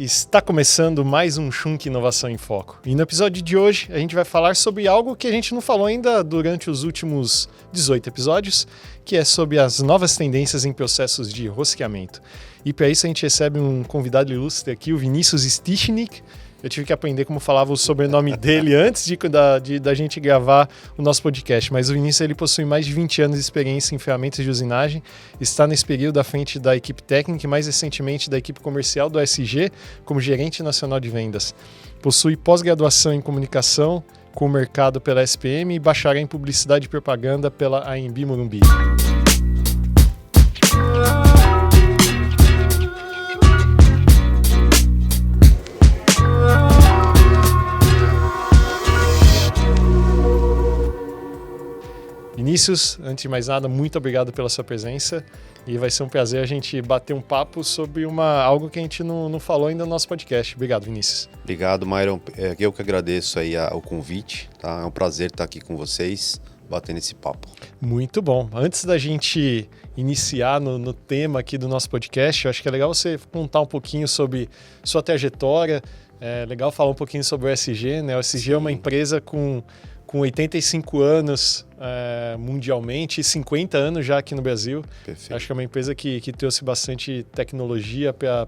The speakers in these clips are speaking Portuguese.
Está começando mais um Schunk Inovação em Foco. E no episódio de hoje a gente vai falar sobre algo que a gente não falou ainda durante os últimos 18 episódios, que é sobre as novas tendências em processos de rosqueamento. E para isso a gente recebe um convidado ilustre aqui, o Vinícius Stichnik. Eu tive que aprender como falava o sobrenome dele antes da gente gravar o nosso podcast. Mas o Vinícius ele possui mais de 20 anos de experiência em ferramentas de usinagem, está nesse período à frente da equipe técnica e mais recentemente da equipe comercial do SG como gerente nacional de vendas. Possui pós-graduação em comunicação com o mercado pela SPM e bacharel em publicidade e propaganda pela AMB Morumbi. Vinícius, antes de mais nada, muito obrigado pela sua presença e vai ser um prazer a gente bater um papo sobre algo que a gente não falou ainda no nosso podcast. Obrigado, Vinícius. Obrigado, Myron. Eu que agradeço aí o convite, tá? É um prazer estar aqui com vocês, batendo esse papo. Muito bom. Antes da gente iniciar no tema aqui do nosso podcast, eu acho que é legal você contar um pouquinho sobre sua trajetória, é legal falar um pouquinho sobre o SG, né? O SG Sim. É uma empresa com 85 anos mundialmente e 50 anos já aqui no Brasil. Perfeito. Acho que é uma empresa que trouxe bastante tecnologia para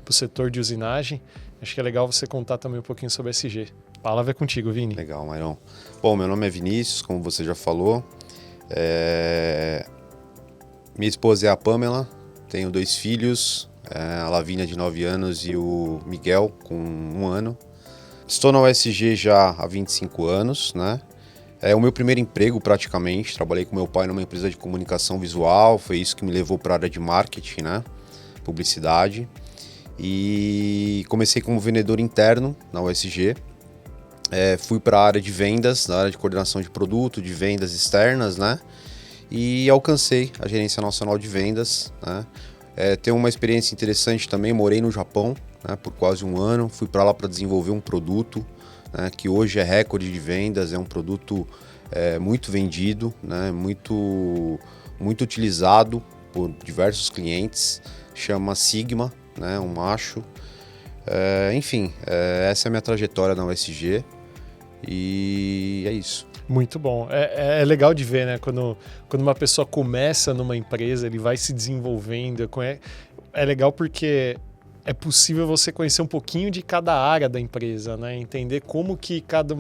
o setor de usinagem. Acho que é legal você contar também um pouquinho sobre a SG. A palavra é contigo, Vini. Legal, Myron. Bom, meu nome é Vinícius, como você já falou. Minha esposa é a Pamela, tenho 2 filhos, a Lavínia de 9 anos e o Miguel com 1 ano. Estou na USG já há 25 anos, né? É o meu primeiro emprego praticamente, trabalhei com meu pai numa empresa de comunicação visual, foi isso que me levou para a área de marketing, né? Publicidade. E comecei como vendedor interno na USG, fui para a área de vendas, na área de coordenação de produto, de vendas externas, né? E alcancei a gerência nacional de vendas, né? Tenho uma experiência interessante também, morei no Japão, né, por quase 1 ano, fui para lá para desenvolver um produto, né, que hoje é recorde de vendas, é um produto muito vendido, né, muito utilizado por diversos clientes, chama Sigma, né, um macho. Enfim, essa é a minha trajetória na USG e é isso. Muito bom. É legal de ver, né? Quando uma pessoa começa numa empresa, ele vai se desenvolvendo. É legal porque é possível você conhecer um pouquinho de cada área da empresa, né? Entender como que cada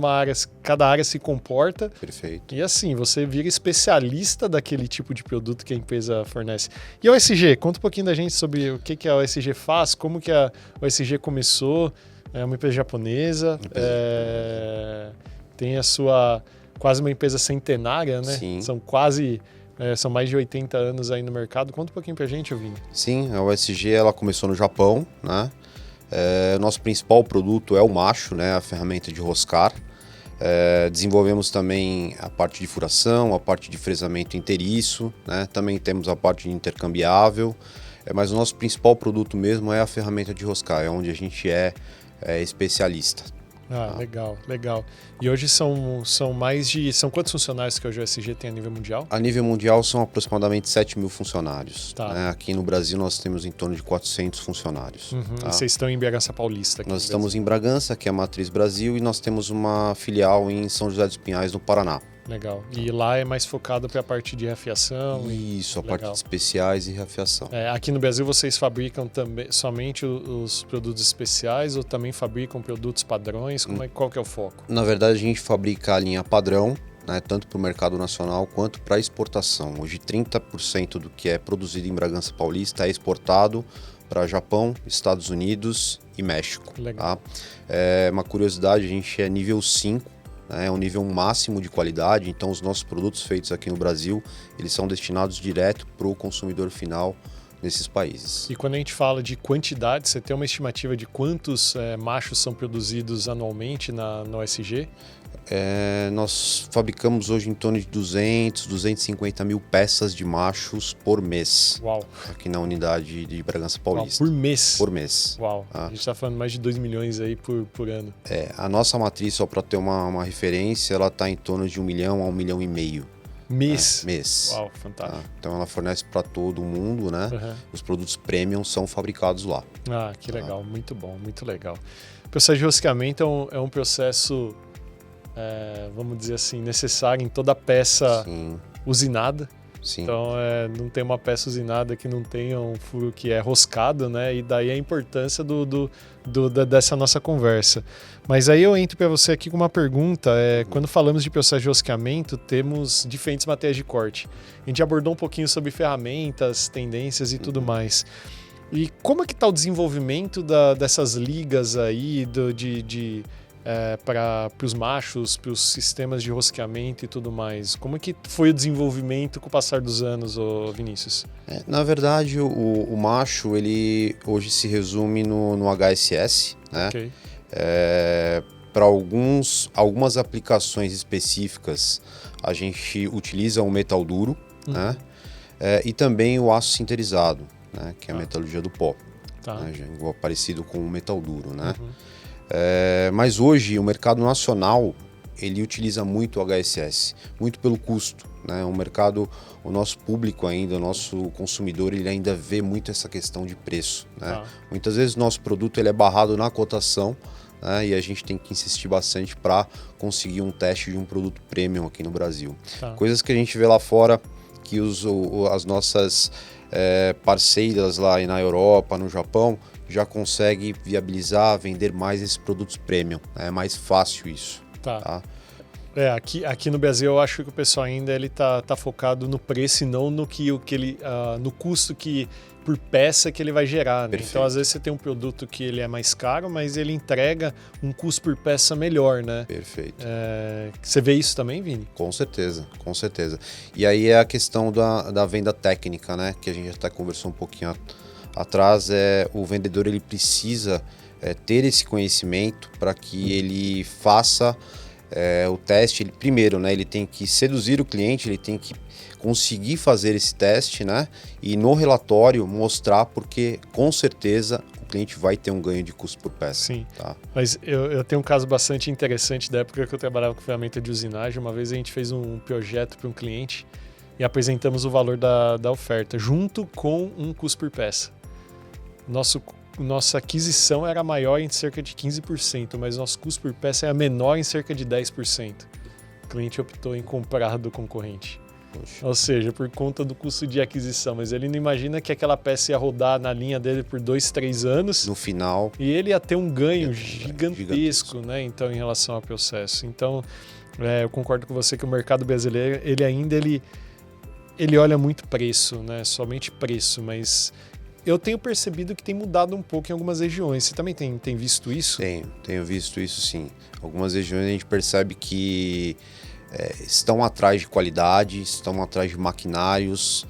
área se comporta. Perfeito. E assim, você vira especialista daquele tipo de produto que a empresa fornece. E a OSG? Conta um pouquinho da gente sobre o que a OSG faz, como que a OSG começou. É uma empresa japonesa. Tem a sua... quase uma empresa centenária, né? Sim. São mais de 80 anos aí no mercado. Conta um pouquinho pra gente, Vini. Sim, a USG ela começou no Japão, né? Nosso principal produto é o macho, né? A ferramenta de roscar. Desenvolvemos também a parte de furação, a parte de fresamento inteiriço, né? Também temos a parte de intercambiável, mas o nosso principal produto mesmo é a ferramenta de roscar, é onde a gente é especialista. Legal. E hoje são quantos funcionários que hoje o SG tem a nível mundial? A nível mundial são aproximadamente 7.000 funcionários. Tá. Né? Aqui no Brasil nós temos em torno de 400 funcionários. Uhum. Tá? E vocês estão em Bragança Paulista? Nós estamos em Bragança, que é a matriz Brasil, e nós temos uma filial em São José dos Pinhais, no Paraná. Legal. E lá é mais focado para a parte de reafiação? Isso, a parte de especiais e reafiação. Aqui no Brasil vocês fabricam também somente os produtos especiais ou também fabricam produtos padrões? Qual que é o foco? Na verdade, a gente fabrica a linha padrão, né, tanto para o mercado nacional quanto para exportação. Hoje, 30% do que é produzido em Bragança Paulista é exportado para Japão, Estados Unidos e México. Legal. Tá? Uma curiosidade, a gente é nível 5. É um nível máximo de qualidade, então os nossos produtos feitos aqui no Brasil, eles são destinados direto para o consumidor final nesses países. E quando a gente fala de quantidade, você tem uma estimativa de quantos machos são produzidos anualmente na OSG? Nós fabricamos hoje em torno de 250 mil peças de machos por mês. Uau. Aqui na unidade de Bragança Paulista. Uau, por mês? Por mês. Uau, a gente está falando mais de 2 milhões aí por ano. A nossa matriz, só para ter uma referência, ela está em torno de 1 milhão a 1,5 milhão. Mês? Mês. Uau, fantástico. Então ela fornece para todo mundo, né? Os produtos premium são fabricados lá. Ah, que legal, muito bom, muito legal. O processo de rosqueamento é um processo, vamos dizer assim, necessário em toda peça usinada. Sim. Então, não tem uma peça usinada que não tenha um furo que é roscado, né? E daí a importância dessa nossa conversa. Mas aí eu entro para você aqui com uma pergunta. Quando falamos de processo de rosqueamento, temos diferentes matérias de corte. A gente abordou um pouquinho sobre ferramentas, tendências e tudo mais. E como é que está o desenvolvimento dessas ligas aí para os machos, para os sistemas de rosqueamento e tudo mais? Como é que foi o desenvolvimento com o passar dos anos, Vinícius? Na verdade, o macho, ele hoje se resume no HSS, né? Okay. Para algumas aplicações específicas, a gente utiliza o metal duro, né? E também o aço sinterizado, né? Que é a metalurgia do pó. Né? Igual parecido com o metal duro, né? Mas hoje o mercado nacional ele utiliza muito o HSS, muito pelo custo, né? O nosso público ainda, o nosso consumidor, ele ainda vê muito essa questão de preço, né? Muitas vezes o nosso produto ele é barrado na cotação, né? E a gente tem que insistir bastante para conseguir um teste de um produto premium aqui no Brasil. Coisas que a gente vê lá fora, que as nossas parceiras lá na Europa, no Japão, já consegue viabilizar, vender mais esses produtos premium. É mais fácil isso. Tá? Aqui no Brasil eu acho que o pessoal ainda ele tá focado no preço e não no no custo por peça que ele vai gerar. Né? Então às vezes você tem um produto que ele é mais caro, mas ele entrega um custo por peça melhor, né? Perfeito. Você vê isso também, Vini? Com certeza, com certeza. E aí é a questão da venda técnica, né? Que a gente até conversou um pouquinho atrás. O vendedor ele precisa ter esse conhecimento para que ele faça o teste. Primeiro, né, ele tem que seduzir o cliente, ele tem que conseguir fazer esse teste, né, e no relatório mostrar, porque com certeza o cliente vai ter um ganho de custo por peça. Sim, tá? Mas eu tenho um caso bastante interessante da época que eu trabalhava com ferramenta de usinagem. Uma vez a gente fez um projeto para um cliente e apresentamos o valor da oferta junto com um custo por peça. Nossa aquisição era maior em cerca de 15%, mas nosso custo por peça era menor em cerca de 10%. O cliente optou em comprar do concorrente. Poxa. Ou seja, por conta do custo de aquisição. Mas ele não imagina que aquela peça ia rodar na linha dele por 2, 3 anos. No final. E ele ia ter um ganho gigantesco, né? Então, em relação ao processo. Então, eu concordo com você que o mercado brasileiro, ele olha muito preço, né? Somente preço, mas eu tenho percebido que tem mudado um pouco em algumas regiões. Você também tem visto isso? Tenho visto isso sim. Algumas regiões a gente percebe que estão atrás de qualidade, estão atrás de maquinários,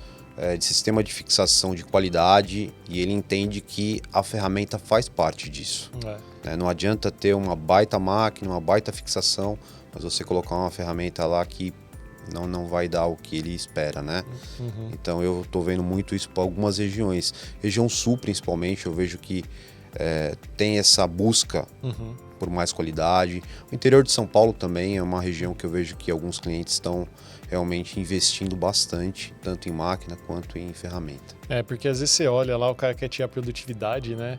de sistema de fixação de qualidade, e ele entende que a ferramenta faz parte disso. Não adianta ter uma baita máquina, uma baita fixação, mas você colocar uma ferramenta lá que não vai dar o que ele espera, né? Então eu estou vendo muito isso para algumas regiões. Região sul, principalmente, eu vejo que tem essa busca por mais qualidade. O interior de São Paulo também é uma região que eu vejo que alguns clientes estão realmente investindo bastante, tanto em máquina quanto em ferramenta. Porque às vezes você olha lá, o cara quer tirar a produtividade, né?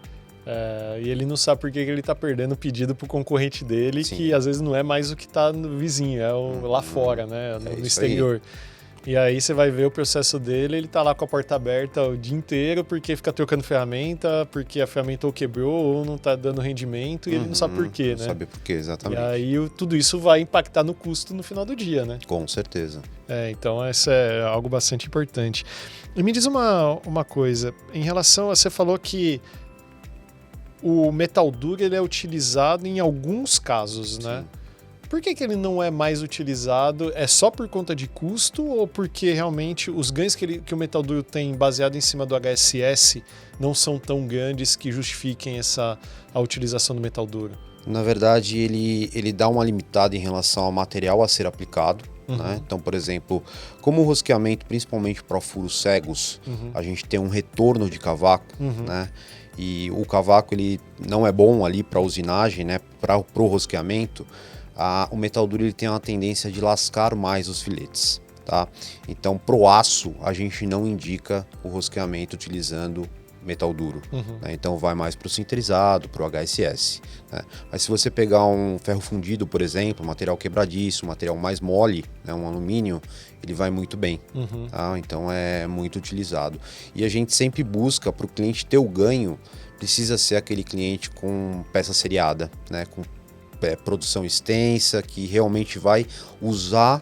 E ele não sabe por que ele está perdendo o pedido para o concorrente dele, Sim. que às vezes não é mais o que está no vizinho, lá fora, né? No exterior. E aí você vai ver o processo dele, ele tá lá com a porta aberta o dia inteiro porque fica trocando ferramenta, porque a ferramenta ou quebrou ou não tá dando rendimento e ele não sabe por quê, né? Não sabe por quê, exatamente. E aí tudo isso vai impactar no custo no final do dia, né? Com certeza. Então isso é algo bastante importante. E me diz uma coisa, em relação a... Você falou que o metal duro ele é utilizado em alguns casos, né? Sim. Por que ele não é mais utilizado? É só por conta de custo ou porque realmente os ganhos que o metal duro tem baseado em cima do HSS não são tão grandes que justifiquem a utilização do metal duro? Na verdade, ele dá uma limitada em relação ao material a ser aplicado. Né? Então, por exemplo, como o rosqueamento, principalmente para furos cegos, a gente tem um retorno de cavaco, né? E o cavaco ele não é bom ali para usinagem, né? Para o rosqueamento. O metal duro ele tem uma tendência de lascar mais os filetes. tá? Então, pro aço, a gente não indica o rosqueamento utilizando metal duro, né? Então vai mais para o sinterizado, para o HSS, né? Mas se você pegar um ferro fundido, por exemplo, material quebradiço, material mais mole, né, um alumínio, ele vai muito bem, tá? Então é muito utilizado. E a gente sempre busca, para o cliente ter o ganho, precisa ser aquele cliente com peça seriada, né, com produção extensa, que realmente vai usar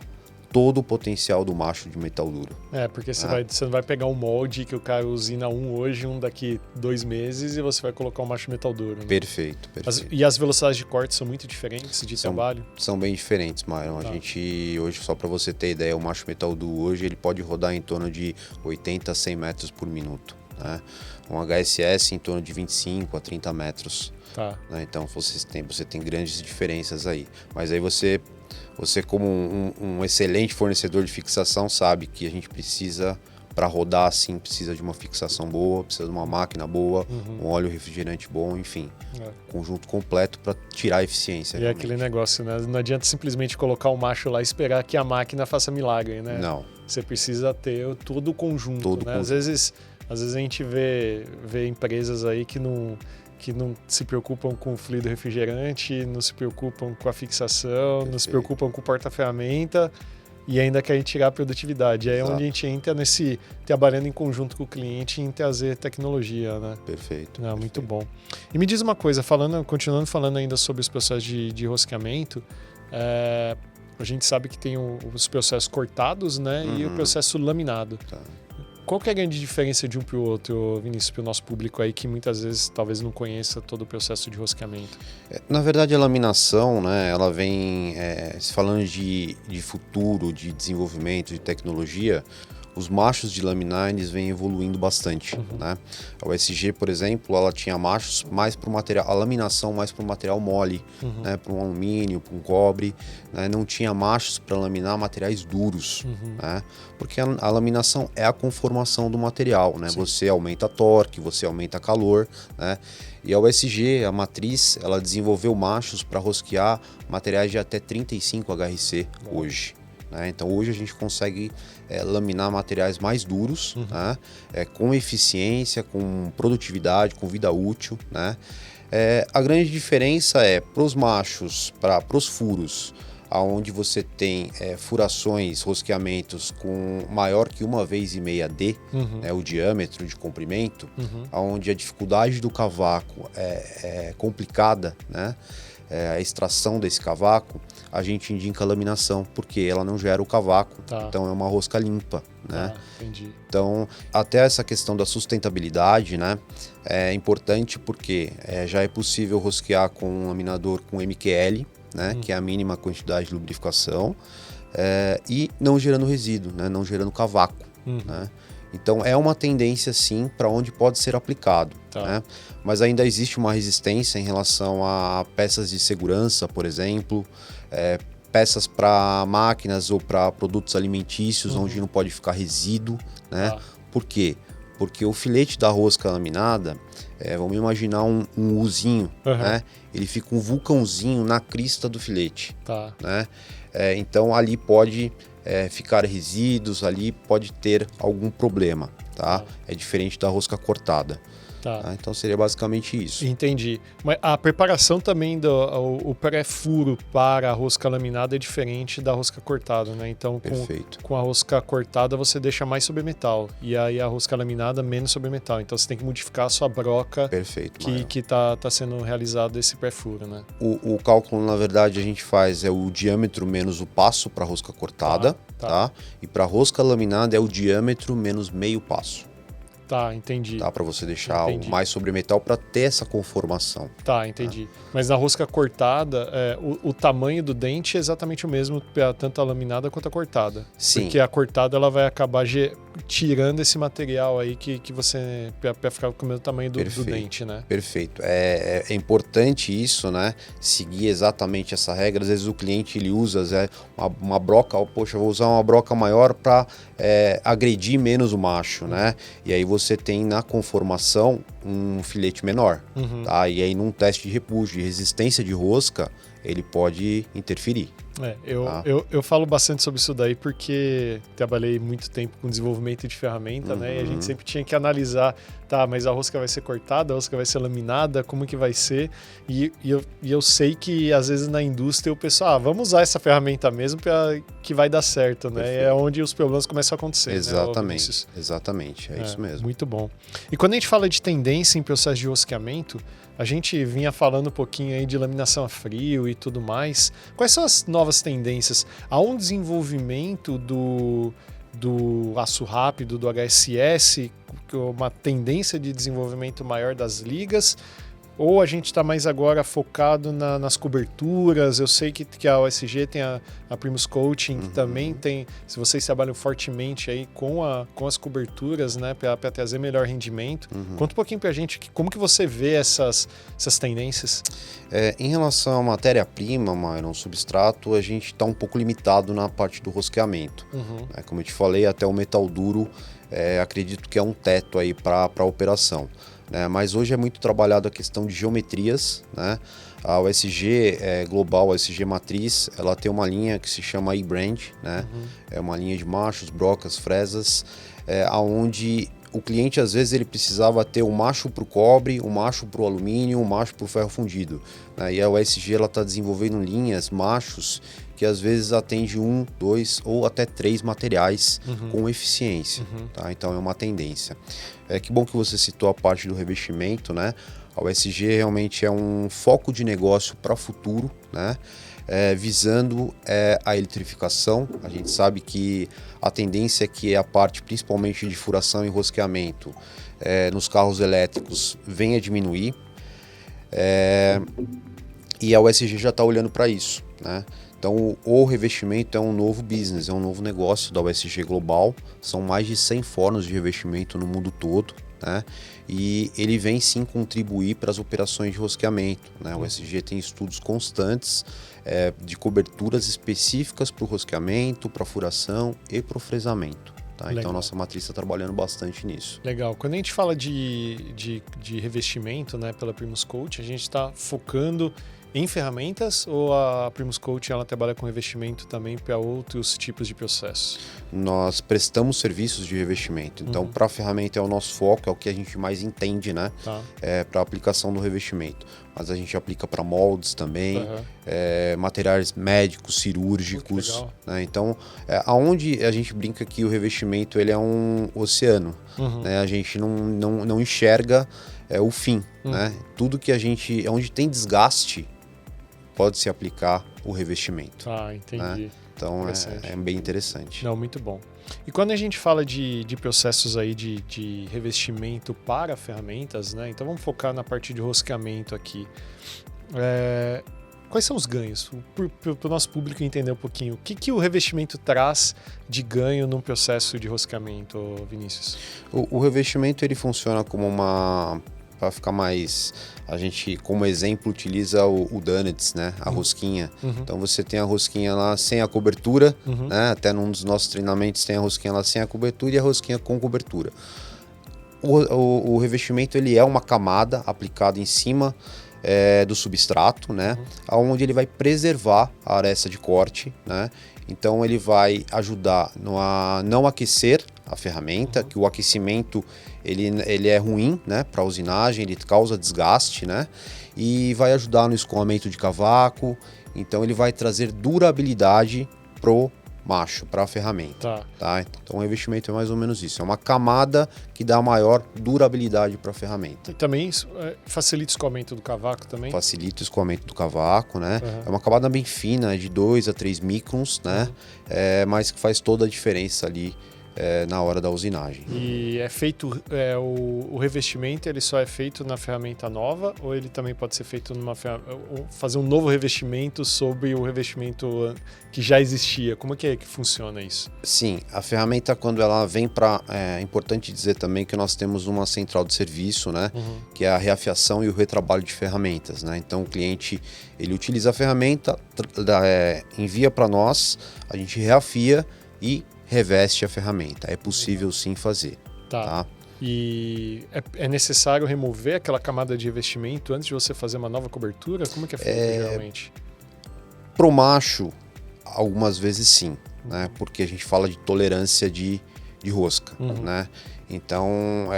todo o potencial do macho de metal duro. Porque você não vai pegar um molde que o cara usina hoje, daqui 2 meses, e você vai colocar um macho metal duro, né? Perfeito. E as velocidades de corte são muito diferentes de trabalho? São bem diferentes, Myron. A gente, hoje, só para você ter ideia, o macho metal duro hoje, ele pode rodar em torno de 80 a 100 metros por minuto, né? Um HSS em torno de 25 a 30 metros. Tá. Né? Então você tem grandes diferenças aí. Mas aí você como um excelente fornecedor de fixação, sabe que a gente precisa, para rodar assim, precisa de uma fixação boa, precisa de uma máquina boa, um óleo refrigerante bom, enfim. Conjunto completo para tirar a eficiência. E é aquele negócio, né? Não adianta simplesmente colocar o macho lá e esperar que a máquina faça milagre, né? Não. Você precisa ter todo o conjunto, né? Às vezes a gente vê empresas aí que não se preocupam com o fluido refrigerante, não se preocupam com a fixação, Perfeito. Não se preocupam com o porta-ferramenta e ainda querem tirar a produtividade. Aí é onde a gente entra trabalhando em conjunto com o cliente em trazer tecnologia, né? Perfeito. Muito bom. E me diz uma coisa, continuando falando ainda sobre os processos de rosqueamento, a gente sabe que tem os processos cortados, né? E o processo laminado. Tá. Qual que é a grande diferença de um para o outro, Vinícius, para o nosso público aí que muitas vezes talvez não conheça todo o processo de rosqueamento? Na verdade, a laminação, né, ela vem, se falando de futuro, de desenvolvimento, de tecnologia, os machos de laminar eles vêm evoluindo bastante, né? A USG, por exemplo, ela tinha machos mais para o material, a laminação mais para o material mole, né? Para um alumínio, para um cobre, né? Não tinha machos para laminar materiais duros, né? Porque a laminação é a conformação do material, né? Sim. Você aumenta torque, você aumenta calor, né? E a USG, a matriz, ela desenvolveu machos para rosquear materiais de até 35 HRC hoje. Então hoje a gente consegue laminar materiais mais duros, né? Com eficiência, com produtividade, com vida útil, né? A grande diferença é para os machos, para os furos, onde você tem furações, rosqueamentos com maior que 1,5 D, né, o diâmetro de comprimento, onde a dificuldade do cavaco é complicada, né? A extração desse cavaco, a gente indica a laminação, porque ela não gera o cavaco, então é uma rosca limpa, né? Entendi. Então, até essa questão da sustentabilidade, né, é importante porque já é possível rosquear com um laminador com MQL, né, que é a mínima quantidade de lubrificação, e não gerando resíduo, né, não gerando cavaco, né? Então é uma tendência sim para onde pode ser aplicado, né? Mas ainda existe uma resistência em relação a peças de segurança, por exemplo, peças para máquinas ou para produtos alimentícios, onde não pode ficar resíduo, né? Por quê? Porque o filete da rosca laminada, vamos imaginar um Uzinho, né? Ele fica um vulcãozinho na crista do filete, né? Então ali pode ficar resíduos, ali pode ter algum problema, tá? É diferente da rosca cortada. Então seria basicamente isso. Entendi. Mas a preparação também o pré-furo para a rosca laminada é diferente da rosca cortada, né? Então com a rosca cortada você deixa mais sobre metal e aí a rosca laminada menos sobre metal. Então você tem que modificar a sua broca que tá sendo realizado esse pré-furo, né? O cálculo, na verdade, a gente faz o diâmetro menos o passo para a rosca cortada, tá? E para a rosca laminada é o diâmetro menos meio passo. Entendi. Para você deixar o mais sobre metal para ter essa conformação. Entendi. Mas na rosca cortada, o tamanho do dente é exatamente o mesmo para tanto a laminada quanto a cortada. Sim. Porque a cortada ela vai acabar tirando esse material aí que você para ficar com o mesmo tamanho do dente, né? Perfeito. É importante isso, né? Seguir exatamente essa regra. Às vezes o cliente ele usa uma broca, vou usar uma broca maior para agredir menos o macho, né? E aí você tem na conformação um filete menor, tá? E aí num teste de repúdio, de resistência de rosca, ele pode interferir. Eu falo bastante sobre isso daí porque trabalhei muito tempo com desenvolvimento de ferramenta, né? E a gente sempre tinha que analisar, tá, mas a rosca vai ser cortada, a rosca vai ser laminada, como que vai ser? E eu sei que às vezes na indústria o pessoal, vamos usar essa ferramenta mesmo para que vai dar certo, né? Perfeito. É onde os problemas começam a acontecer. Exatamente, né, exatamente, é isso mesmo. Muito bom. E quando a gente fala de tendência em processo de rosqueamento, a gente vinha falando um pouquinho aí de laminação a frio e tudo mais. Quais são as novas tendências? Há um desenvolvimento do aço rápido, do HSS, uma tendência de desenvolvimento maior das ligas, ou a gente está mais agora focado nas coberturas? Eu sei que a OSG tem a Primus Coating, que também tem, se vocês trabalham fortemente aí com as coberturas, né, para trazer melhor rendimento. Conta um pouquinho para a gente como que você vê essas tendências. Em relação à matéria-prima, Myron, substrato, a gente está um pouco limitado na parte do rosqueamento. Como eu te falei, até o metal duro, acredito que é um teto aí para a operação. Mas hoje é muito trabalhado a questão de geometrias, né? A OSG Global, a OSG Matriz, ela tem uma linha que se chama E-Brand, né? É uma linha de machos, brocas, fresas, aonde o cliente às vezes ele precisava ter um macho para o cobre, um macho para o alumínio, um macho para o ferro fundido, né? E a OSG ela está desenvolvendo linhas, machos, que às vezes atende 1, 2 ou até 3 materiais com eficiência. Tá? Então é uma tendência. Que bom que você citou a parte do revestimento, né? A OSG realmente é um foco de negócio para o futuro, né? Visando a eletrificação. A gente sabe que a tendência é que a parte principalmente de furação e rosqueamento nos carros elétricos venha a diminuir. E a OSG já está olhando para isso, né? Então, o revestimento é um novo business, é um novo negócio da OSG Global. São mais de 100 fornos de revestimento no mundo todo, né? E ele vem sim contribuir para as operações de rosqueamento, né? O OSG tem estudos constantes de coberturas específicas para o rosqueamento, para a furação e para o fresamento. Tá? Então, nossa matriz está trabalhando bastante nisso. Legal. Quando a gente fala de revestimento, né, pela Primus Coat, a gente está focando em ferramentas, ou a Primus Coat ela trabalha com revestimento também para outros tipos de processos? Nós prestamos serviços de revestimento. Então, para a ferramenta é o nosso foco, é o que a gente mais entende, né? Tá. Para a aplicação do revestimento. Mas a gente aplica para moldes também, materiais médicos, cirúrgicos. Né? Então, aonde a gente brinca que o revestimento ele é um oceano. Né? A gente não enxerga o fim. Né? Tudo que a gente... Onde tem desgaste, pode-se aplicar o revestimento. Ah, entendi. Né? Então é bem interessante. Não, muito bom. E quando a gente fala de processos aí de revestimento para ferramentas, né? Então vamos focar na parte de rosqueamento aqui. Quais são os ganhos? Para o nosso público entender um pouquinho. O que o revestimento traz de ganho num processo de rosqueamento, Vinícius? O revestimento ele funciona como uma... Para ficar mais... A gente, como exemplo, utiliza o Donuts, né? A rosquinha. Então, você tem a rosquinha lá sem a cobertura, né? Até num dos nossos treinamentos tem a rosquinha lá sem a cobertura e a rosquinha com cobertura. O revestimento, ele é uma camada aplicada em cima do substrato, né? Onde ele vai preservar a aresta de corte, né? Então, ele vai ajudar a não aquecer a ferramenta, que o aquecimento ele é ruim, né, para a usinagem, ele causa desgaste, né, e vai ajudar no escoamento de cavaco. Então ele vai trazer durabilidade pro macho, para a ferramenta. Tá? Então o revestimento é mais ou menos isso, é uma camada que dá maior durabilidade para a ferramenta. E também isso facilita o escoamento do cavaco também? Facilita o escoamento do cavaco, né? É uma camada bem fina, de 2 a 3 microns, né? Mas que faz toda a diferença ali na hora da usinagem. E é feito o revestimento, ele só é feito na ferramenta nova, ou ele também pode ser feito fazer um novo revestimento sobre o revestimento que já existia? Como que funciona isso? Sim, a ferramenta quando ela vem para... É importante dizer também que nós temos uma central de serviço, né? Que é a reafiação e o retrabalho de ferramentas, né? Então o cliente ele utiliza a ferramenta, envia para nós, a gente reafia e reveste a ferramenta. É possível sim fazer. Tá? E é necessário remover aquela camada de revestimento antes de você fazer uma nova cobertura? Como que é feito geralmente? Pro macho, algumas vezes sim, né? Porque a gente fala de tolerância de rosca, né? Então,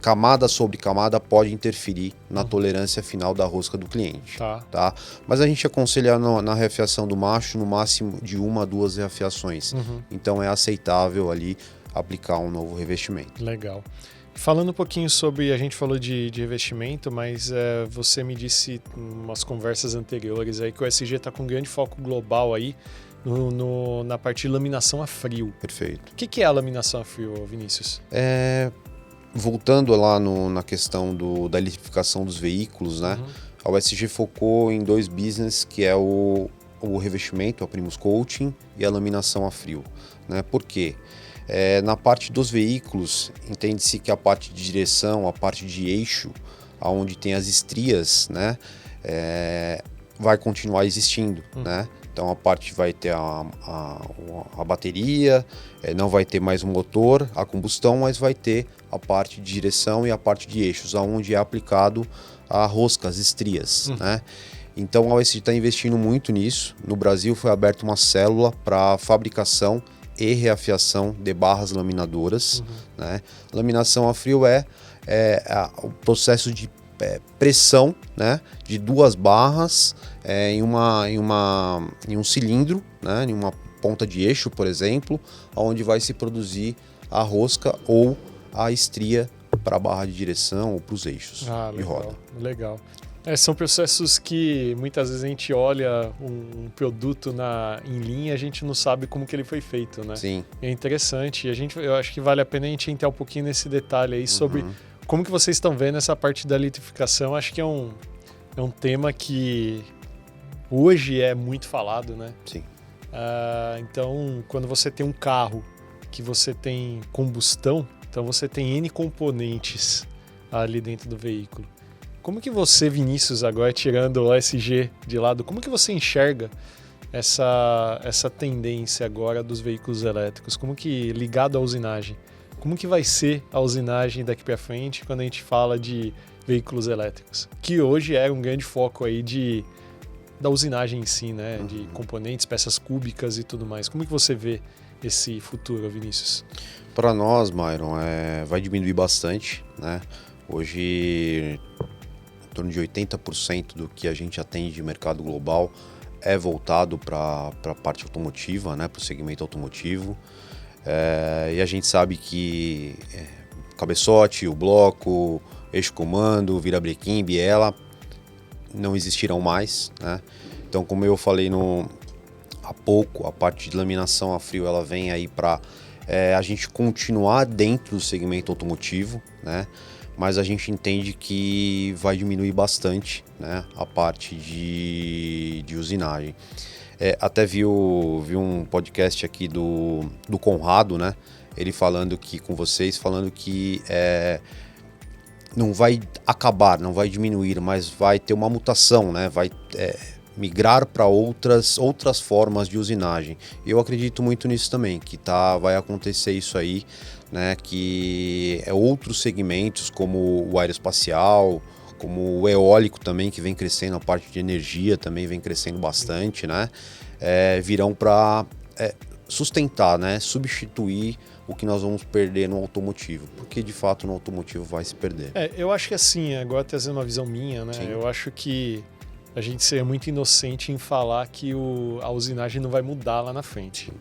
camada sobre camada pode interferir na tolerância final da rosca do cliente. Tá? Mas a gente aconselha na reafiação do macho no máximo de 1 a 2 reafiações. Então é aceitável ali aplicar um novo revestimento. Legal. Falando um pouquinho sobre, a gente falou de revestimento, mas você me disse em umas conversas anteriores aí que o ESG está com um grande foco global aí na parte de laminação a frio. Perfeito. O que é a laminação a frio, Vinícius? Voltando lá na questão da eletrificação dos veículos, né? A USG focou em 2 business, que é o revestimento, a Primus Coating e a laminação a frio, né? Por quê? Na parte dos veículos, entende-se que a parte de direção, a parte de eixo, onde tem as estrias, né? Vai continuar existindo, né? Então a parte vai ter a bateria, não vai ter mais um motor, a combustão, mas vai ter a parte de direção e a parte de eixos, onde é aplicado a rosca, as estrias, né? Então a USG está investindo muito nisso. No Brasil foi aberta uma célula para fabricação e reafiação de barras laminadoras, né? Laminação a frio é o processo de pressão, né, de 2 barras em um cilindro, né, em uma ponta de eixo, por exemplo, onde vai se produzir a rosca ou a estria para a barra de direção ou para os eixos de roda. Legal. São processos que muitas vezes a gente olha um produto em linha e a gente não sabe como que ele foi feito, né? Sim. É interessante. Eu acho que vale a pena a gente entrar um pouquinho nesse detalhe aí sobre como que vocês estão vendo essa parte da eletrificação. Acho que é um tema que hoje é muito falado, né? Sim. Então, quando você tem um carro que você tem combustão, então você tem N componentes ali dentro do veículo. Como que você, Vinícius, agora tirando o ESG de lado, como que você enxerga essa tendência agora dos veículos elétricos? Como que, ligado à usinagem, como que vai ser a usinagem daqui para frente quando a gente fala de veículos elétricos? Que hoje é um grande foco aí da usinagem em si, né? De componentes, peças cúbicas e tudo mais. Como que você vê esse futuro, Vinícius? Para nós, Myron, vai diminuir bastante, né? Hoje, em torno de 80% do que a gente atende de mercado global é voltado para a parte automotiva, né? Para o segmento automotivo. E a gente sabe que cabeçote, o bloco, eixo comando, virabrequim, biela não existirão mais, né? Então, como eu falei há pouco, a parte de laminação a frio ela vem aí para a gente continuar dentro do segmento automotivo, né? Mas a gente entende que vai diminuir bastante, né, a parte de usinagem. Até vi um podcast aqui do Conrado, né? Ele falando que não vai acabar, não vai diminuir, mas vai ter uma mutação, né? Vai migrar para outras formas de usinagem. Eu acredito muito nisso também, que vai acontecer isso aí, né? Que outros segmentos como o aeroespacial, como o eólico também, que vem crescendo, a parte de energia também vem crescendo bastante, né? Virão para sustentar, né? Substituir o que nós vamos perder no automotivo, porque de fato no automotivo vai se perder. Eu acho que assim, agora trazendo uma visão minha, né? Sim. Eu acho que a gente seria muito inocente em falar que a usinagem não vai mudar lá na frente.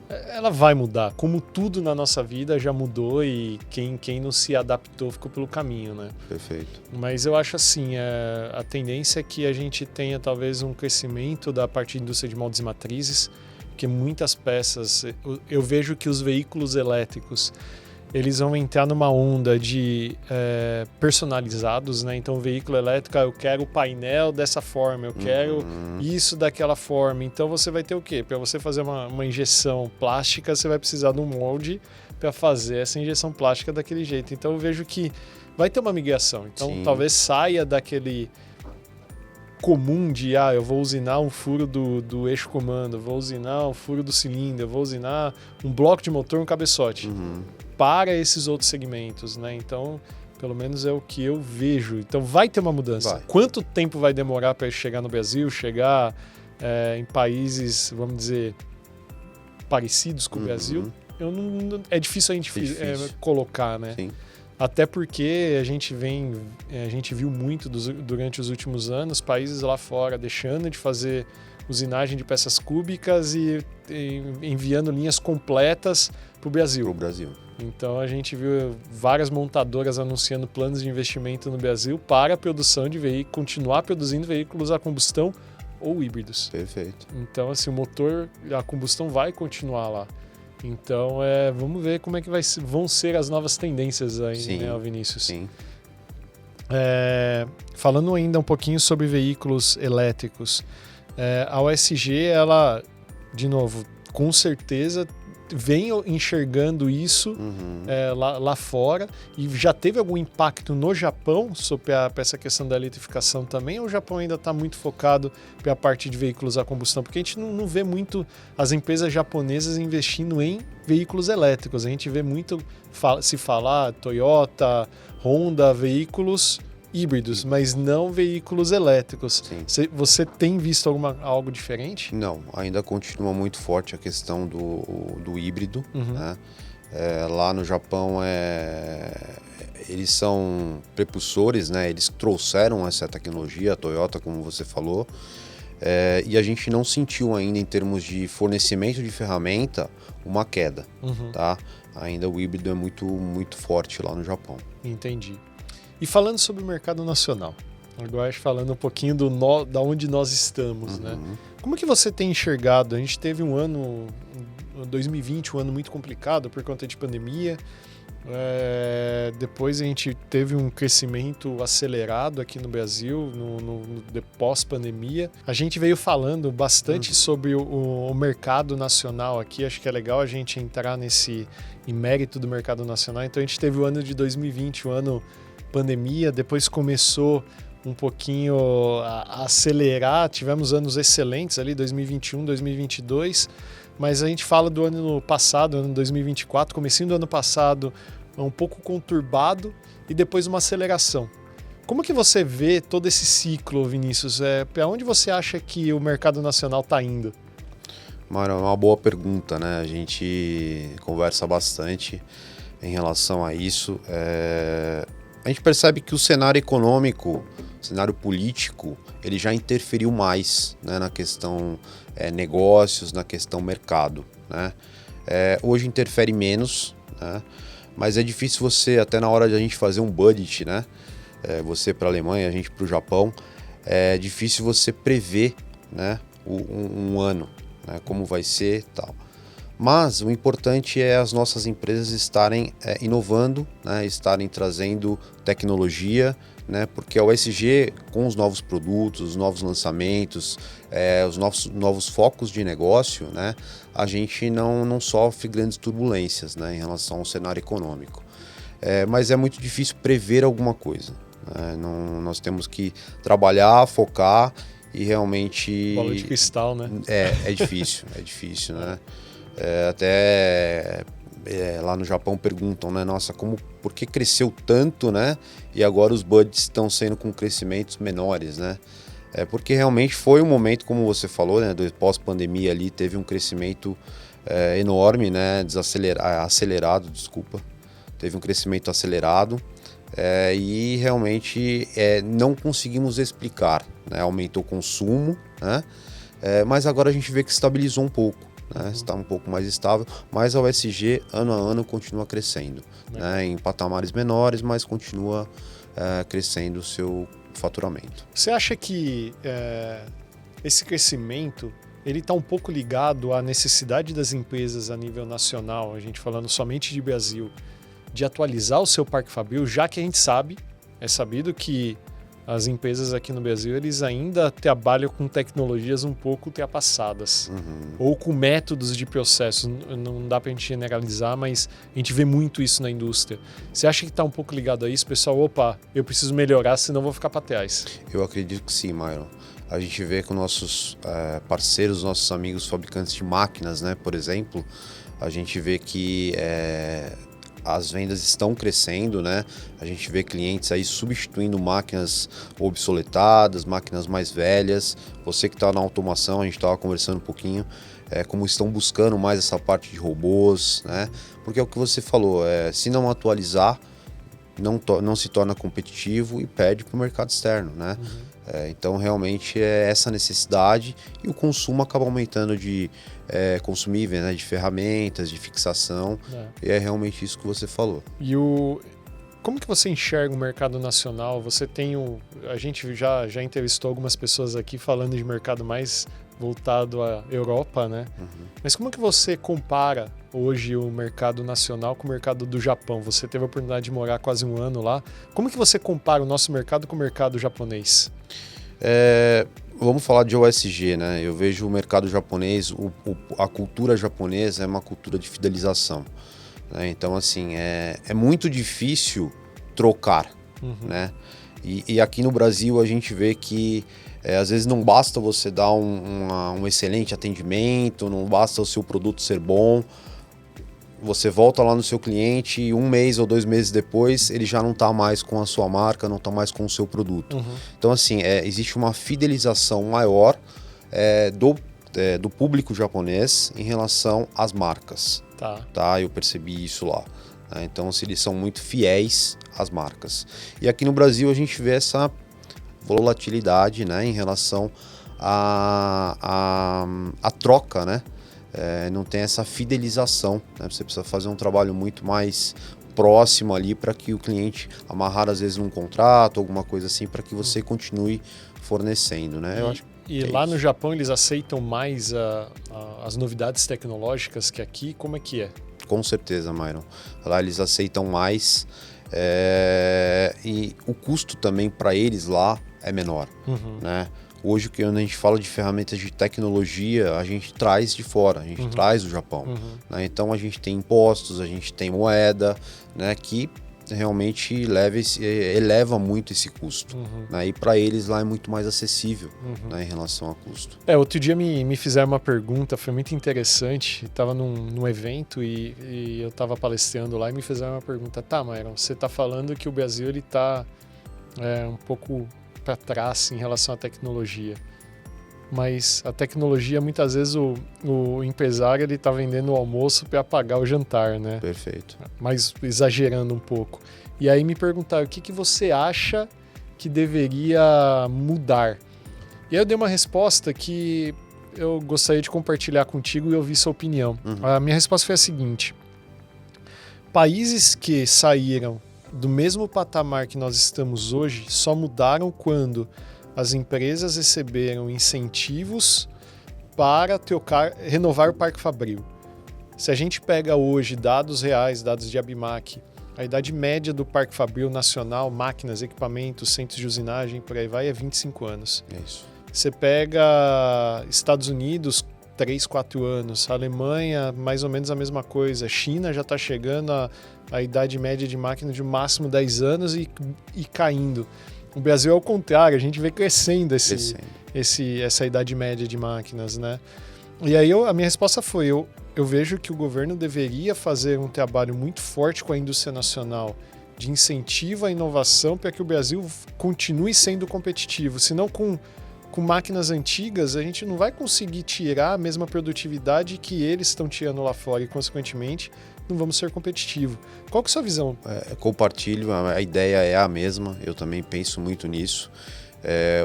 Ela vai mudar, como tudo na nossa vida já mudou e quem não se adaptou ficou pelo caminho, né? Perfeito. Mas eu acho assim, a tendência é que a gente tenha talvez um crescimento da parte de indústria de moldes e matrizes, porque muitas peças, eu vejo que os veículos elétricos, eles vão entrar numa onda de personalizados, né? Então, o veículo elétrico, eu quero o painel dessa forma, eu quero isso daquela forma. Então, você vai ter o quê? Para você fazer uma injeção plástica, você vai precisar de um molde para fazer essa injeção plástica daquele jeito. Então, eu vejo que vai ter uma migração. Então, sim, talvez saia daquele comum de, eu vou usinar um furo do eixo comando, eu vou usinar um furo do cilindro, eu vou usinar um bloco de motor, um cabeçote. Para esses outros segmentos, né? Então, pelo menos é o que eu vejo. Então, vai ter uma mudança. Quanto tempo vai demorar para chegar no Brasil, chegar em países, vamos dizer, parecidos com o Brasil, é difícil a gente colocar, né? Sim. Até porque a gente viu muito durante os últimos anos países lá fora deixando de fazer usinagem de peças cúbicas e enviando linhas completas para o Brasil. Então a gente viu várias montadoras anunciando planos de investimento no Brasil para a produção de veículos, continuar produzindo veículos a combustão ou híbridos. Perfeito. Então, assim, o motor, a combustão vai continuar lá. Então, vamos ver como é que vão ser as novas tendências aí, sim, né, Vinícius? Sim. Falando ainda um pouquinho sobre veículos elétricos, a OSG, ela, de novo, com certeza vem enxergando isso lá fora e já teve algum impacto no Japão sobre essa questão da eletrificação também, ou o Japão ainda está muito focado para a parte de veículos a combustão? Porque a gente não vê muito as empresas japonesas investindo em veículos elétricos, a gente vê muito se falar Toyota, Honda, veículos híbridos, mas não veículos elétricos. Você tem visto algo diferente? Não, ainda continua muito forte a questão do híbrido. Né? Lá no Japão, eles são prepulsores, né? Eles trouxeram essa tecnologia, a Toyota, como você falou, e a gente não sentiu ainda, em termos de fornecimento de ferramenta, uma queda. Tá? Ainda o híbrido é muito, muito forte lá no Japão. Entendi. E falando sobre o mercado nacional, agora falando um pouquinho da onde nós estamos, né? Como que você tem enxergado? A gente teve 2020, um ano muito complicado por conta de pandemia. Depois a gente teve um crescimento acelerado aqui no Brasil, no pós-pandemia. A gente veio falando bastante sobre o mercado nacional aqui. Acho que é legal a gente entrar em mérito do mercado nacional. Então a gente teve o ano de 2020, o ano pandemia, depois começou um pouquinho a acelerar, tivemos anos excelentes ali, 2021, 2022, mas a gente fala do ano passado, ano 2024, comecinho do ano passado, um pouco conturbado e depois uma aceleração. Como que você vê todo esse ciclo, Vinícius? Para onde você acha que o mercado nacional está indo? Mário, é uma boa pergunta, né? A gente conversa bastante em relação a isso. A gente percebe que o cenário econômico, o cenário político, ele já interferiu mais, né, na questão negócios, na questão mercado. Né? Hoje interfere menos, né? Mas é difícil você, até na hora de a gente fazer um budget, né? Você para a Alemanha, a gente para o Japão, é difícil você prever, né, um ano, né, como vai ser e tal. Mas o importante é as nossas empresas estarem inovando, né, estarem trazendo tecnologia, né, porque a OSG, com os novos produtos, os novos lançamentos, os novos focos de negócio, né, a gente não sofre grandes turbulências, né, em relação ao cenário econômico. Mas é muito difícil prever alguma coisa. Né? Nós temos que trabalhar, focar e realmente... Bola de cristal, né? É difícil, né? Até lá no Japão perguntam, né? Nossa, por que cresceu tanto, né? E agora os budgets estão sendo com crescimentos menores, né? Porque realmente foi um momento, como você falou, né? Do pós-pandemia ali, teve um crescimento enorme, né? Acelerado, desculpa. Teve um crescimento acelerado e realmente não conseguimos explicar, né? Aumentou o consumo, né? Mas agora a gente vê que estabilizou um pouco. Né, está um pouco mais estável, mas a OSG ano a ano continua crescendo, né, em patamares menores, mas continua crescendo o seu faturamento. Você acha que esse crescimento ele está um pouco ligado à necessidade das empresas a nível nacional, a gente falando somente de Brasil, de atualizar o seu parque fabril, já que a gente é sabido que as empresas aqui no Brasil, eles ainda trabalham com tecnologias um pouco ultrapassadas. Ou com métodos de processo. Não dá pra gente generalizar, mas a gente vê muito isso na indústria. Você acha que está um pouco ligado a isso? Pessoal, eu preciso melhorar, senão vou ficar para trás. Eu acredito que sim, Myron. A gente vê com nossos parceiros, nossos amigos fabricantes de máquinas, né, por exemplo, a gente vê que as vendas estão crescendo, né? A gente vê clientes aí substituindo máquinas obsoletadas, máquinas mais velhas. Você que está na automação, a gente estava conversando um pouquinho, como estão buscando mais essa parte de robôs, né? Porque é o que você falou, se não atualizar, não se torna competitivo e perde para o mercado externo, né? Então, realmente, é essa necessidade e o consumo acaba aumentando de consumíveis, né? De ferramentas, de fixação, e é realmente isso que você falou. E como que você enxerga o mercado nacional? Você tem a gente já entrevistou algumas pessoas aqui falando de mercado mais voltado à Europa, né? Mas como que você compara hoje o mercado nacional com o mercado do Japão? Você teve a oportunidade de morar quase um ano lá. Como que você compara o nosso mercado com o mercado japonês? Vamos falar de OSG, né? Eu vejo o mercado japonês, a cultura japonesa é uma cultura de fidelização, né? Então, assim, é muito difícil trocar, né? E aqui no Brasil a gente vê que às vezes não basta você dar um excelente atendimento, não basta o seu produto ser bom. Você volta lá no seu cliente e 1 mês ou 2 meses depois ele já não está mais com a sua marca, não está mais com o seu produto. Então, assim, existe uma fidelização maior do público japonês em relação às marcas. Tá? Eu percebi isso lá. Né? Então, eles são muito fiéis às marcas. E aqui no Brasil a gente vê essa volatilidade, né, em relação à troca, né? Não tem essa fidelização, né? Você precisa fazer um trabalho muito mais próximo ali para que o cliente amarrar às vezes num contrato, alguma coisa assim, para que você continue fornecendo, né? Eu acho e lá no Japão eles aceitam mais as novidades tecnológicas que aqui? Como é que é? Com certeza, Myron. Lá eles aceitam mais e o custo também para eles lá é menor, né? Hoje, quando a gente fala de ferramentas de tecnologia, a gente traz de fora, a gente traz do Japão. Né? Então, a gente tem impostos, a gente tem moeda, né, que realmente eleva muito esse custo. Né? E para eles lá é muito mais acessível, né, em relação a custo. Outro dia me fizeram uma pergunta, foi muito interessante. Estava num evento e eu estava palestrando lá e me fizeram uma pergunta. Tá, Myron, você está falando que o Brasil está um pouco para trás em relação à tecnologia, mas a tecnologia muitas vezes o empresário ele está vendendo o almoço para pagar o jantar, né? Perfeito. Mas exagerando um pouco. E aí me perguntaram o que você acha que deveria mudar. E aí eu dei uma resposta que eu gostaria de compartilhar contigo e ouvir sua opinião. A minha resposta foi a seguinte: países que saíram do mesmo patamar que nós estamos hoje só mudaram quando as empresas receberam incentivos para renovar o Parque Fabril. Se a gente pega hoje dados reais, dados de Abimac, a idade média do Parque Fabril nacional, máquinas, equipamentos, centros de usinagem, por aí vai, é 25 anos. É isso. Você pega Estados Unidos, 3, 4 anos. A Alemanha, mais ou menos a mesma coisa. China já está chegando a idade média de máquina de máximo 10 anos e caindo. O Brasil é o contrário, a gente vê crescendo essa idade média de máquinas, né? E aí a minha resposta foi, eu vejo que o governo deveria fazer um trabalho muito forte com a indústria nacional de incentivo à inovação para que o Brasil continue sendo competitivo, senão com máquinas antigas, a gente não vai conseguir tirar a mesma produtividade que eles estão tirando lá fora e, consequentemente, não vamos ser competitivos. Qual que é a sua visão? Compartilho, a ideia é a mesma, eu também penso muito nisso.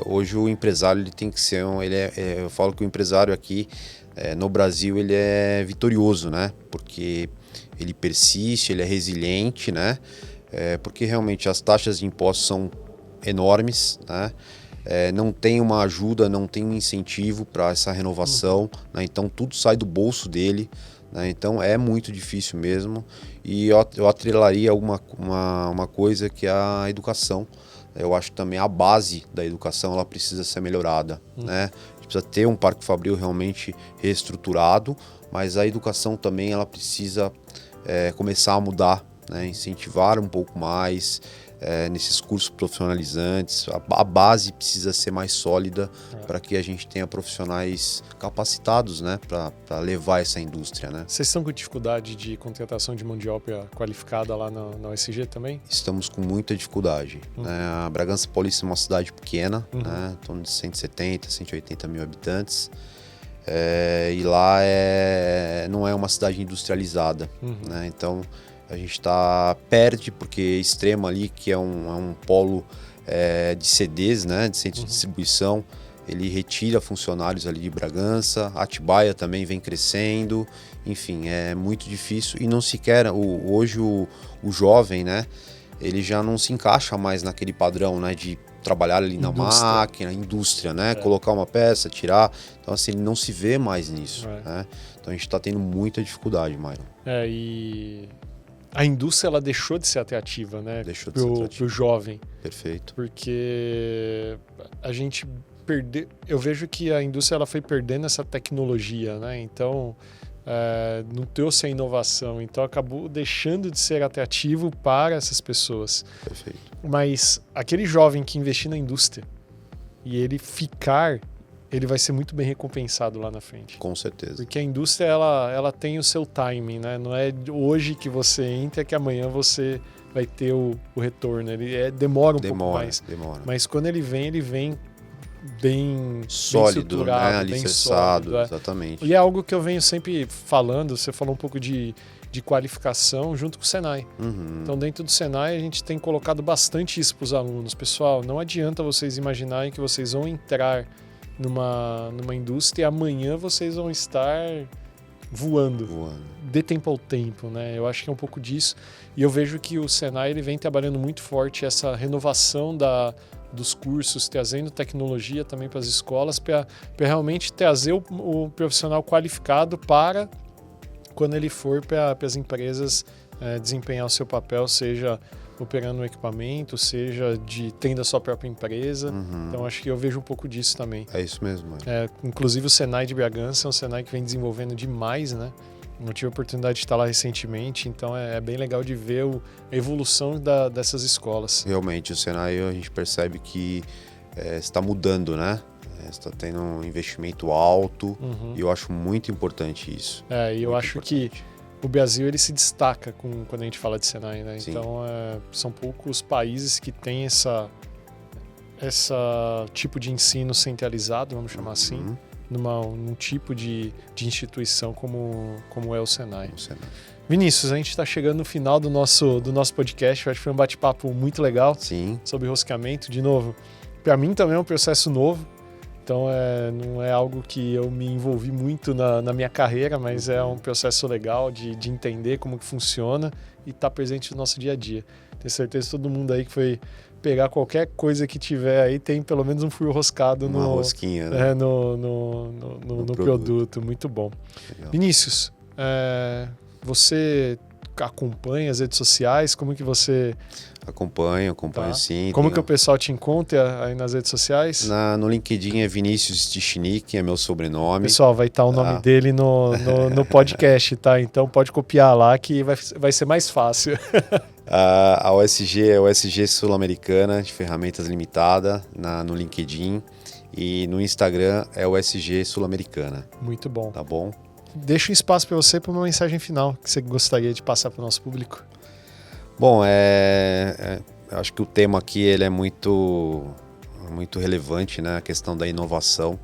Hoje o empresário ele tem que ser eu falo que o empresário aqui no Brasil ele é vitorioso, né? Porque ele persiste, ele é resiliente, né? Porque realmente as taxas de impostos são enormes, né? Não tem uma ajuda, não tem um incentivo para essa renovação, né? Então tudo sai do bolso dele, né? Então é muito difícil mesmo, e eu atrelaria uma coisa que é a educação. Eu acho que também a base da educação ela precisa ser melhorada, né? A gente precisa ter um Parque Fabril realmente reestruturado, mas a educação também ela precisa começar a mudar, né? Incentivar um pouco mais, nesses cursos profissionalizantes. A base precisa ser mais sólida para que a gente tenha profissionais capacitados, né, para levar essa indústria, né? Vocês estão com dificuldade de contratação de mão de obra qualificada lá na USG também? Estamos com muita dificuldade. Né? A Bragança Paulista é uma cidade pequena, né, em torno de 170, 180 mil habitantes. E lá não é uma cidade industrializada, né? Então a gente perde, porque Extrema ali, que é um polo de CDs, né, de centro de distribuição, ele retira funcionários ali de Bragança. Atibaia também vem crescendo, enfim, é muito difícil e não se quer. Hoje o jovem, né, ele já não se encaixa mais naquele padrão, né, de trabalhar ali na máquina, indústria, né? Colocar uma peça, tirar. Então, assim, ele não se vê mais nisso, né? Então, a gente está tendo muita dificuldade, Myron. E a indústria, ela deixou de ser atrativa, né? Deixou de ser atrativa. Pro jovem. Perfeito. Porque a gente eu vejo que a indústria ela foi perdendo essa tecnologia, né? Então, não trouxe a inovação, então acabou deixando de ser atrativo para essas pessoas. Perfeito. Mas aquele jovem que investir na indústria e ele vai ser muito bem recompensado lá na frente. Com certeza. Porque a indústria ela tem o seu timing, né? Não é hoje que você entra que amanhã você vai ter o retorno. Ele demora um pouco mais. Demora. Mas quando ele vem bem sólido, bem né? Alicerçado, exatamente. E é algo que eu venho sempre falando. Você falou um pouco de qualificação junto com o Senai. Então, dentro do Senai, a gente tem colocado bastante isso para os alunos. Pessoal, não adianta vocês imaginarem que vocês vão entrar numa indústria e amanhã vocês vão estar voando. Dê tempo ao tempo, né? Eu acho que é um pouco disso. E eu vejo que o Senai ele vem trabalhando muito forte essa renovação dos cursos, trazendo tecnologia também para as escolas, para realmente trazer o profissional qualificado para quando ele for para as empresas desempenhar o seu papel, seja operando um equipamento, seja tendo a sua própria empresa. Então, acho que eu vejo um pouco disso também. É isso mesmo. Inclusive, o Senai de Bragança é um Senai que vem desenvolvendo demais, né? Eu tive a oportunidade de estar lá recentemente, então é bem legal de ver a evolução dessas escolas. Realmente, o Senai a gente percebe que está mudando, né? Está tendo um investimento alto e eu acho muito importante isso. E eu acho que o Brasil ele se destaca quando a gente fala de Senai, né? Sim. Então são poucos países que têm essa tipo de ensino centralizado, vamos chamar assim, num tipo de instituição como é o Senai. Vinícius, a gente está chegando no final do nosso podcast. Eu acho que foi um bate-papo muito legal. Sim. Sobre rosqueamento. De novo, para mim também é um processo novo. Então, não é algo que eu me envolvi muito na minha carreira, mas é um processo legal de entender como que funciona e estar presente no nosso dia a dia. Tenho certeza que todo mundo aí que foi pegar qualquer coisa que tiver aí tem pelo menos um fio roscado Uma rosquinha, né? no produto. Muito bom. Legal. Vinícius, você acompanha as redes sociais? Como que você... Acompanho sim. Como que o pessoal te encontra aí nas redes sociais? No LinkedIn é Vinícius Stichnik, é meu sobrenome. Pessoal, vai estar o nome dele no podcast, tá? Então pode copiar lá que vai ser mais fácil. A OSG é OSG Sul-Americana de Ferramentas Limitada no LinkedIn, e no Instagram é OSG Sul-Americana. Muito bom. Tá bom? Deixa um espaço para você para uma mensagem final que você gostaria de passar para o nosso público. Bom, acho que o tema aqui ele é muito relevante, né? A questão da inovação.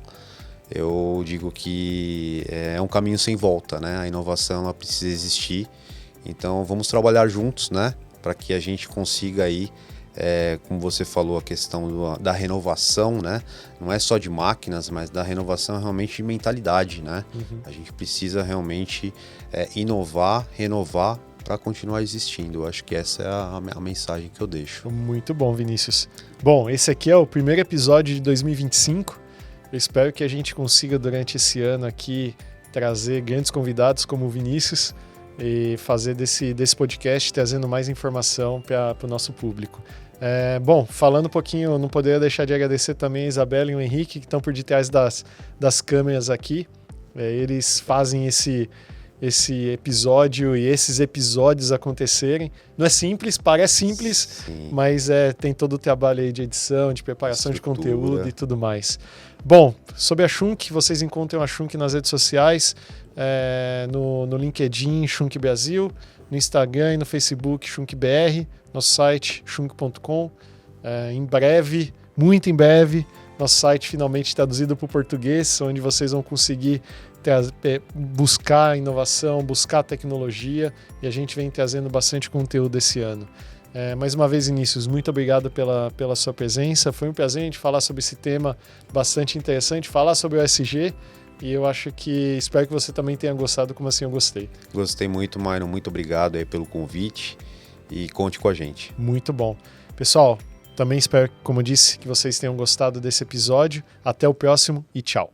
Eu digo que é um caminho sem volta, né? A inovação ela precisa existir. Então vamos trabalhar juntos, né? Para que a gente consiga aí, como você falou, a questão da renovação, né? Não é só de máquinas, mas da renovação realmente de mentalidade, né? A gente precisa realmente inovar, renovar para continuar existindo. Eu acho que essa é a mensagem que eu deixo. Muito bom, Vinícius. Bom, esse aqui é o primeiro episódio de 2025. Eu espero que a gente consiga, durante esse ano aqui, trazer grandes convidados como o Vinícius e fazer desse podcast trazendo mais informação para o nosso público. Bom, falando um pouquinho, não poderia deixar de agradecer também a Isabela e o Henrique, que estão por detrás das câmeras aqui. Eles fazem esse esse episódio e esses episódios acontecerem. Não é simples, parece simples, Sim. mas tem todo o trabalho aí de edição, de preparação de conteúdo e tudo mais. Bom, sobre a Schunk, vocês encontram a Schunk nas redes sociais, no LinkedIn, Schunk Brasil, no Instagram e no Facebook, SchunkBR, nosso site, schunk.com. Em breve, muito em breve, nosso site finalmente traduzido para o português, onde vocês vão conseguir buscar inovação, buscar tecnologia, e a gente vem trazendo bastante conteúdo esse ano. Mais uma vez, Vinícius, muito obrigado pela sua presença. Foi um prazer a gente falar sobre esse tema bastante interessante, falar sobre o ESG, e eu espero que você também tenha gostado, como assim eu gostei. Gostei muito, Myron. Muito obrigado aí pelo convite e conte com a gente. Muito bom. Pessoal, também espero, como eu disse, que vocês tenham gostado desse episódio. Até o próximo e tchau.